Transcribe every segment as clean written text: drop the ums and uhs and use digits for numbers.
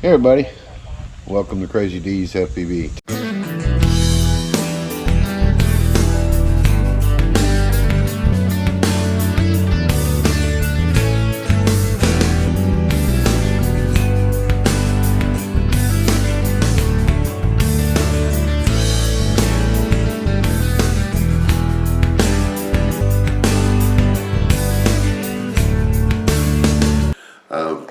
Hey everybody, welcome to Crazy D's FPV.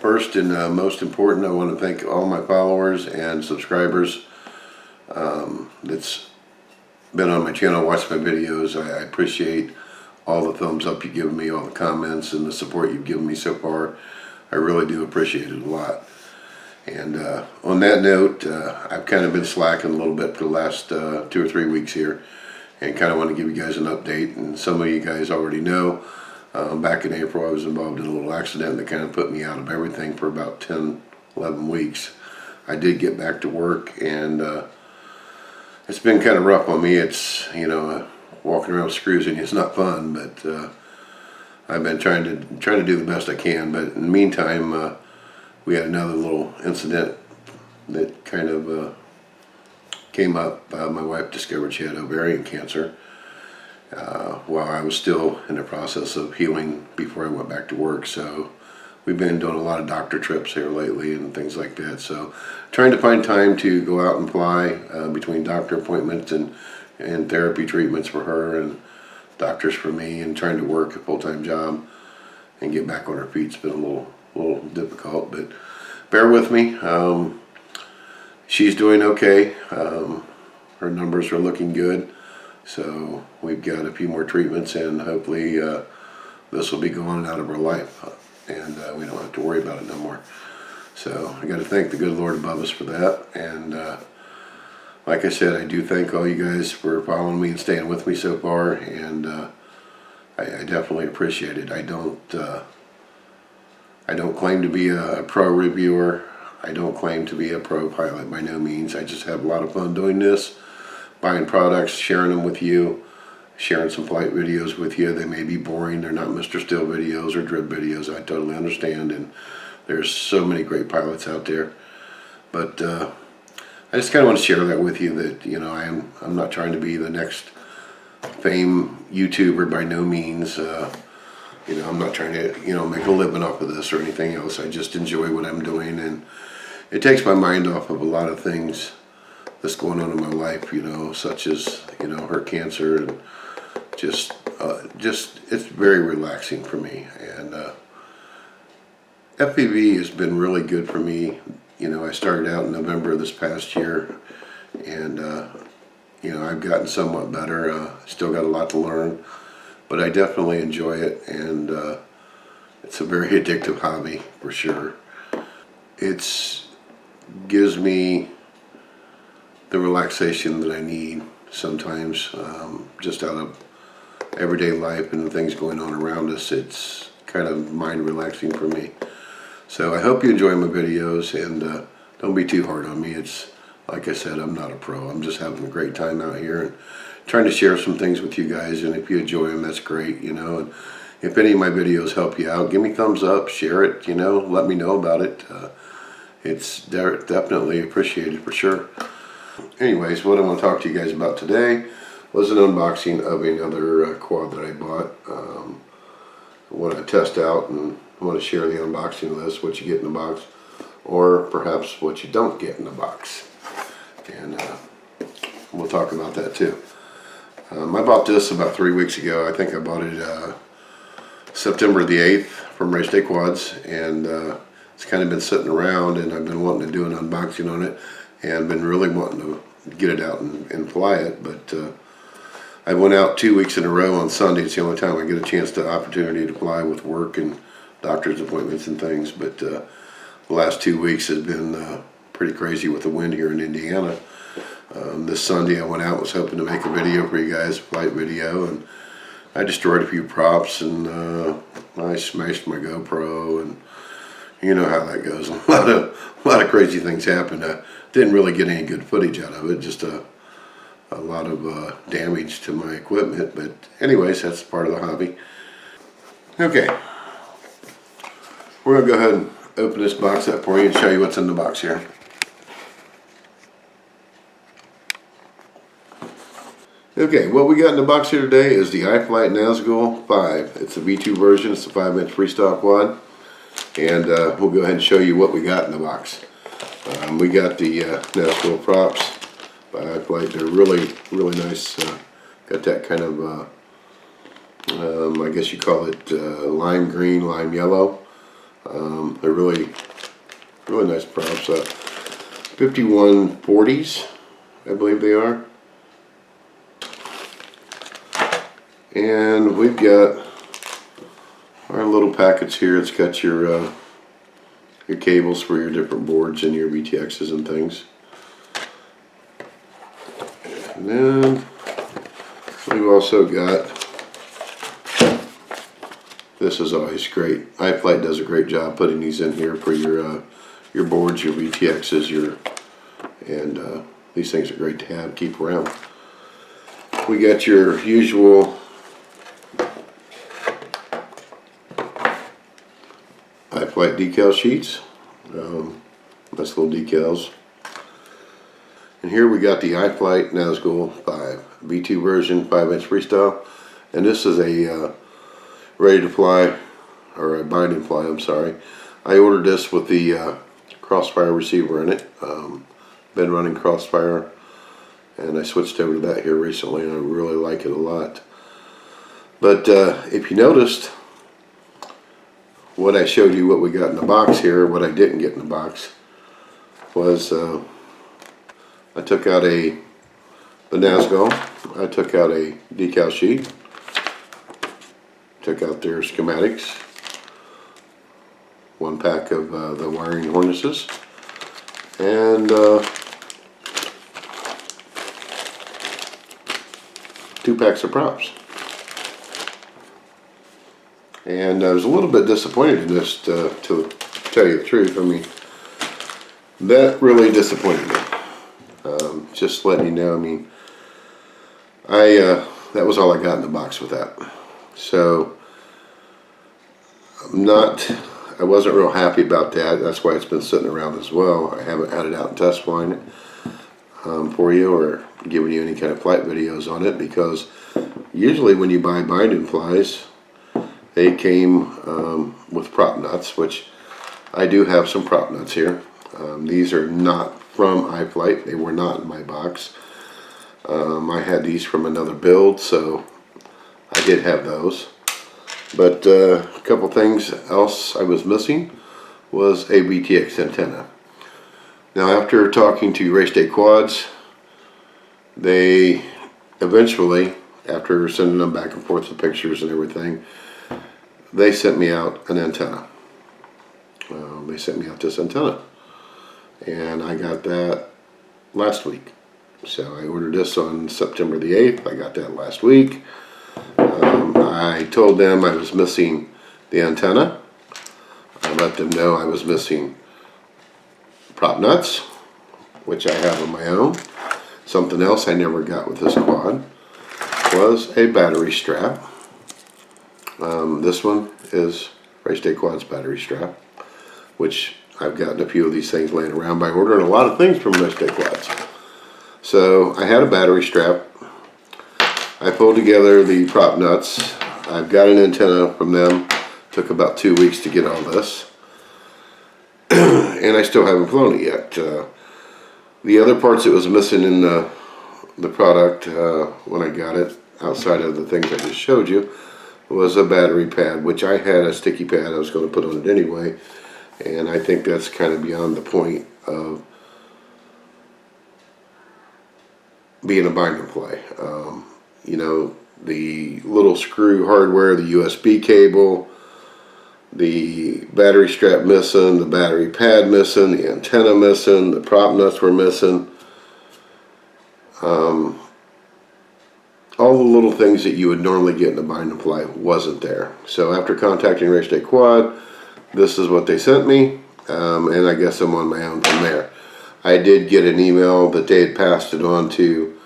First and most important, I want to thank all my followers and subscribers that's been on my channel, watched my videos. I appreciate all the thumbs up you've given me, all the comments and the support you've given me so far. I really do appreciate it a lot. And on that note, I've kind of been slacking a little bit for the last 2 or 3 weeks here, and kind of want to give you guys an update. And some of you guys already know, back in April I was involved in a little accident that kind of put me out of everything for about 10, 11 weeks. I did get back to work, and it's been kind of rough on me. It's, walking around with screws in you is not fun, but I've been trying to do the best I can. But in the meantime, we had another little incident that kind of came up. My wife discovered she had ovarian cancer while I was still in the process of healing before I went back to work. So we've been doing a lot of doctor trips here lately and things like that. So trying to find time to go out and fly between doctor appointments and therapy treatments for her and doctors for me, and trying to work a full-time job and get back on her feet. It's been a little difficult, but bear with me. She's doing okay. Her numbers are looking good. So we've got a few more treatments, and hopefully this will be going out of her life, and we don't have to worry about it no more. So I got to thank the good Lord above us for that. And like I said, I do thank all you guys for following me and staying with me so far, and I definitely appreciate it. I don't claim to be a pro reviewer. I don't claim to be a pro pilot by no means. I just have a lot of fun doing this, buying products, sharing them with you, sharing some flight videos with you. They may be boring. They're not Mr. Still videos or drip videos. I totally understand, and there's so many great pilots out there. But I just kind of want to share that with you, that I'm not trying to be the next fame YouTuber by no means. I'm not trying to make a living off of this or anything else. I just enjoy what I'm doing, and it takes my mind off of a lot of things that's going on in my life, such as, her cancer, and just it's very relaxing for me. And FPV has been really good for me. I started out in November of this past year, and I've gotten somewhat better. Still got a lot to learn, but I definitely enjoy it, and it's a very addictive hobby for sure. It gives me the relaxation that I need sometimes, just out of everyday life and the things going on around us. It's kind of mind relaxing for me. So I hope you enjoy my videos, and don't be too hard on me. It's like I said, I'm not a pro. I'm just having a great time out here and trying to share some things with you guys, and if you enjoy them, that's great, and if any of my videos help you out, give me thumbs up, share it, let me know about it. It's definitely appreciated for sure. Anyways, what I want to talk to you guys about today was an unboxing of another quad that I bought. I want to test out, and I want to share the unboxing list, what you get in the box, or perhaps what you don't get in the box. And we'll talk about that too. I bought this about 3 weeks ago. I think I bought it September the 8th from Race Day Quads, and it's kind of been sitting around, and I've been wanting to do an unboxing on it, and been really wanting to get it out and fly it. But I went out 2 weeks in a row on Sunday. It's the only time I get a chance to opportunity to fly with work and doctor's appointments and things. But the last 2 weeks has been pretty crazy with the wind here in Indiana. This Sunday I went out, was hoping to make a video for you guys, a flight video, and I destroyed a few props, and I smashed my GoPro, and you know how that goes. A lot of crazy things happened. I didn't really get any good footage out of it, just a lot of damage to my equipment. But anyways, that's part of the hobby. Okay, we're gonna go ahead and open this box up for you and show you what's in the box here. Okay, what we got in the box here today is the Iflight Nazgul5. It's a V2 version, it's a 5-inch freestyle quad. And we'll go ahead and show you what we got in the box. We got the Nazgul props by Iflight. They're really nice. Got that kind of, I guess you call it lime green, lime yellow. They're really nice props. 5140s, I believe they are. And we've got our little packets here. It's got your cables for your different boards and your VTXs and things. And then we've also got, this is always great. Iflight does a great job putting these in here for your boards, your VTXs, and these things are great to have, keep around. We got your usual Iflight decal sheets, nice little decals. And here we got the Iflight Nazgul5 V2 version, 5-inch freestyle, and this is a ready to fly, or a bind and fly, I'm sorry. I ordered this with the Crossfire receiver in it. Been running Crossfire, and I switched over to that here recently, and I really like it a lot. But if you noticed, what I showed you, what we got in the box here, what I didn't get in the box, was I took out the Nazgul, I took out a decal sheet, took out their schematics, one pack of the wiring harnesses, and 2 packs of props. And I was a little bit disappointed in this, to tell you the truth. I mean, that really disappointed me. Just letting you know, I mean, that was all I got in the box with that. So, I wasn't real happy about that. That's why it's been sitting around as well. I haven't had it out and test flying it for you, or giving you any kind of flight videos on it, because usually when you buy bind and flies, they came with prop nuts, which I do have some prop nuts here. These are not from Iflight. They were not in my box. I had these from another build, so I did have those. But a couple things else I was missing was a VTX antenna. Now, after talking to Race Day Quads, they eventually, after sending them back and forth the pictures and everything, they sent me out an antenna. They sent me out this antenna, and I got that last week. So I ordered this on September the 8th. I got that last week. I told them I was missing the antenna. I let them know I was missing prop nuts, which I have on my own. Something else I never got with this quad was a battery strap. This one is Race Day Quad's battery strap, which I've gotten a few of these things laying around by ordering a lot of things from Race Day Quads. So I had a battery strap. I pulled together the prop nuts. I've got an antenna from them. Took about 2 weeks to get all this. And I still haven't flown it yet. The other parts that was missing in the product when I got it, outside of the things I just showed you, was a battery pad, which I had a sticky pad I was going to put on it anyway, and I think that's kind of beyond the point of being a bind and fly. You know, the little screw hardware, the USB cable, the battery strap missing, the battery pad missing, the antenna missing, the prop nuts were missing. All the little things that you would normally get in a bind and fly wasn't there. So after contacting Race Day Quad, this is what they sent me, and I guess I'm on my own from there. I did get an email that they had passed it on to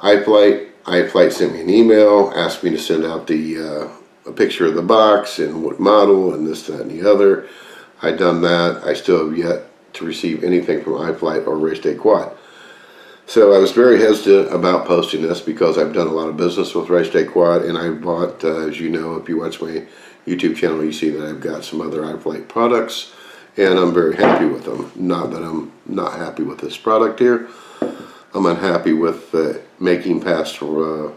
Iflight. Iflight sent me an email, asked me to send out a picture of the box and what model and this, that, and the other. I done that. I still have yet to receive anything from Iflight or Race Day Quad. So I was very hesitant about posting this because I've done a lot of business with Race Day Quad, and I bought, as you know, if you watch my YouTube channel, you see that I've got some other Iflight products, and I'm very happy with them. Not that I'm not happy with this product here. I'm unhappy with making past. I'm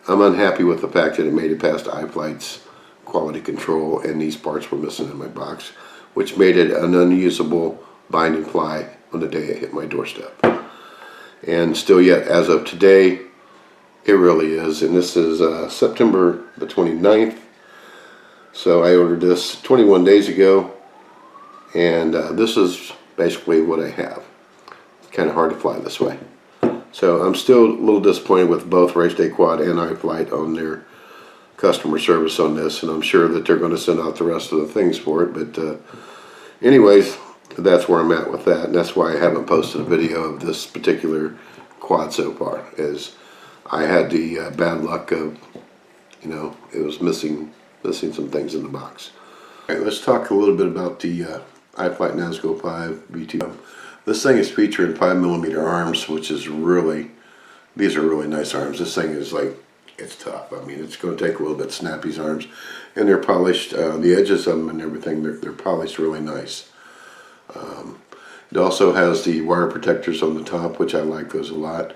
unhappy with the fact that it made it past Iflight's quality control, and these parts were missing in my box, which made it an unusable binding ply on the day it hit my doorstep. And still yet, as of today, it really is. And this is September the 29th. So I ordered this 21 days ago, and this is basically what I have. It's kind of hard to fly this way. So I'm still a little disappointed with both Race Day Quad and Iflight on their customer service on this, and I'm sure that they're going to send out the rest of the things for it. But anyways, that's where I'm at with that, and that's why I haven't posted a video of this particular quad so far, as I had the bad luck of, you know, it was missing some things in the box. All right, let's talk a little bit about the Iflight Nazgul5 VT. This thing is featuring 5mm arms, which is really, these are really nice arms. This thing is like, it's tough. I mean, it's going to take a little bit to snap these arms, and they're polished. The edges of them and everything, they're polished really nice. It also has the wire protectors on the top, which I like those a lot.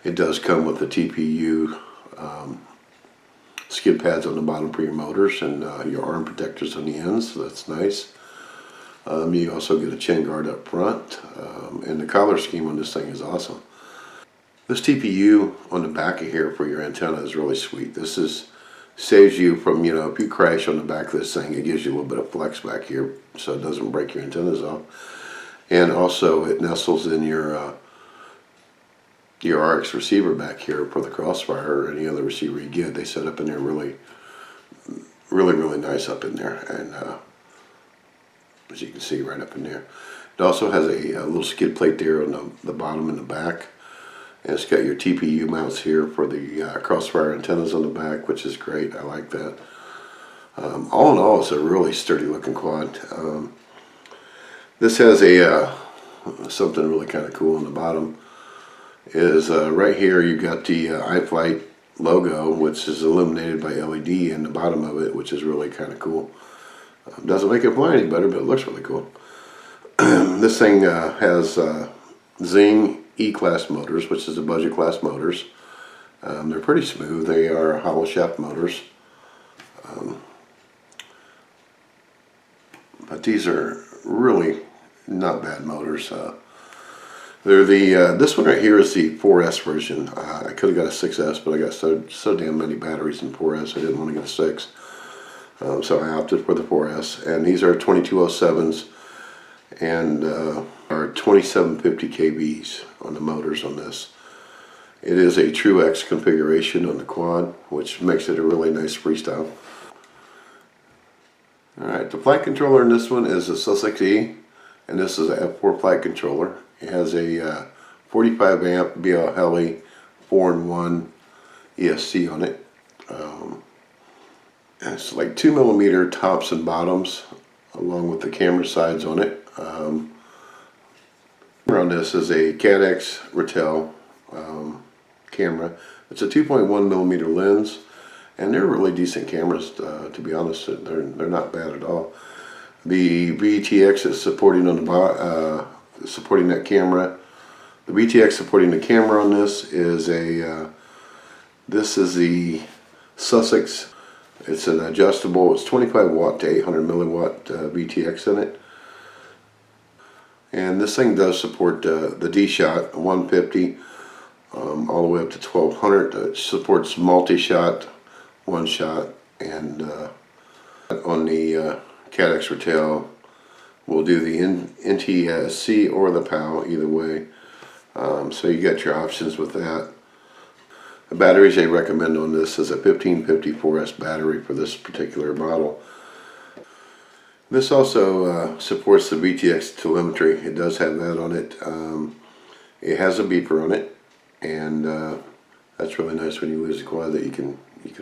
It does come with the TPU skid pads on the bottom for your motors, and your arm protectors on the ends, so that's nice. You also get a chin guard up front, and the collar scheme on this thing is awesome. This TPU on the back of here for your antenna is really sweet. This saves you from, you know, if you crash on the back of this thing, it gives you a little bit of flex back here so it doesn't break your antennas off. And also it nestles in your RX receiver back here for the Crossfire or any other receiver you get. They set up in there really nice up in there, and as you can see right up in there. It also has a little skid plate there on the bottom and the back. And it's got your TPU mounts here for the Crossfire antennas on the back, which is great. I like that. All in all, it's a really sturdy looking quad. This has a something really kind of cool on the bottom. Is right here you've got the Iflight logo, which is illuminated by LED in the bottom of it, which is really kind of cool. Doesn't make it fly any better, but it looks really cool. This thing has Zing E-class motors, which is the budget class motors. They're pretty smooth. They are hollow shaft motors. But these are really not bad motors. They're the this one right here is the 4S version. I could have got a 6S, but I got so damn many batteries in 4S, I didn't want to get a 6. So I opted for the 4S, and these are 2207s and are 2750 kVs on the motors on this. It is a True X configuration on the quad, which makes it a really nice freestyle. Alright, the flight controller in this one is a Sussex E, and this is a F4 flight controller. It has a 45 amp BL Heli 4-in-1 ESC on it. It's like 2mm tops and bottoms, along with the camera sides on it. On this is a CADX Ratel camera. It's a 2.1mm lens, and they're really decent cameras. To be honest, they're not bad at all. The VTX is supporting on the supporting that camera. The VTX supporting the camera on this is a this is the Sussex. It's an adjustable. It's 25 watt to 800 milliwatt VTX in it. And this thing does support the D-Shot 150 all the way up to 1200. It supports multi-shot, one shot, and on the CADX Ratel, we'll do the NTSC or the POW, either way. So you got your options with that. The batteries they recommend on this is a 1550 4S battery for this particular model. This also supports the VTX telemetry. It does have that on it. It has a beeper on it, and that's really nice when you lose the quad that you can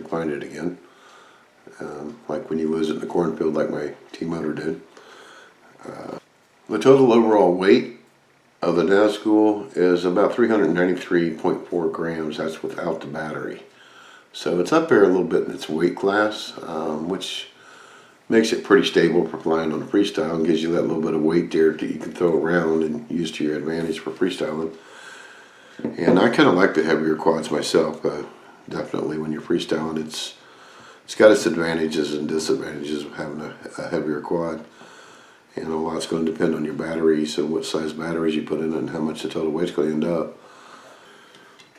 find it again. Like when you lose it in the cornfield, like my T-Motor did. The total overall weight of the Nazgul is about 393.4 grams. That's without the battery. So it's up there a little bit in its weight class, which makes it pretty stable for flying on the freestyle and gives you that little bit of weight there that you can throw around and use to your advantage for freestyling. And I kind of like the heavier quads myself. Definitely when you're freestyling, it's got its advantages and disadvantages of having a heavier quad. And a lot's going to depend on your batteries and what size batteries you put in it and how much the total weight's going to end up.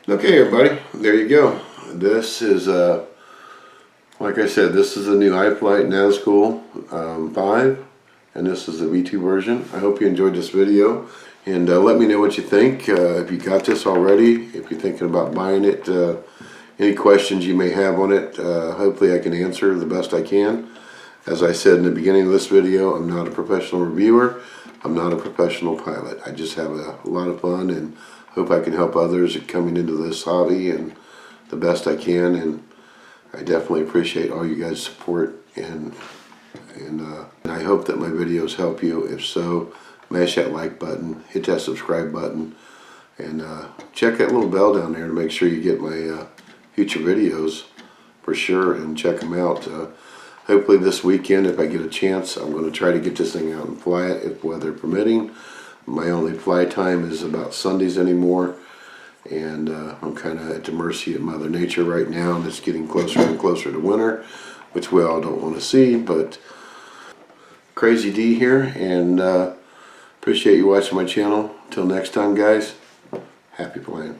Okay, everybody, there you go. This is, like I said, this is the new Iflight Nazgul5, and this is the V2 version. I hope you enjoyed this video, and let me know what you think. If you got this already, if you're thinking about buying it, any questions you may have on it, hopefully I can answer the best I can. As I said in the beginning of this video, I'm not a professional reviewer. I'm not a professional pilot. I just have a lot of fun and hope I can help others coming into this hobby and the best I can. And I definitely appreciate all you guys' support, and I hope that my videos help you. If so, mash that like button, hit that subscribe button, and check that little bell down there to make sure you get my future videos for sure, and check them out. Hopefully this weekend, if I get a chance, I'm going to try to get this thing out and fly it, if weather permitting. My only fly time is about Sundays anymore, and I'm kind of at the mercy of Mother Nature right now, and it's getting closer and closer to winter, which we all don't want to see. But Crazy D here, and appreciate you watching my channel. Till next time, guys, happy flying.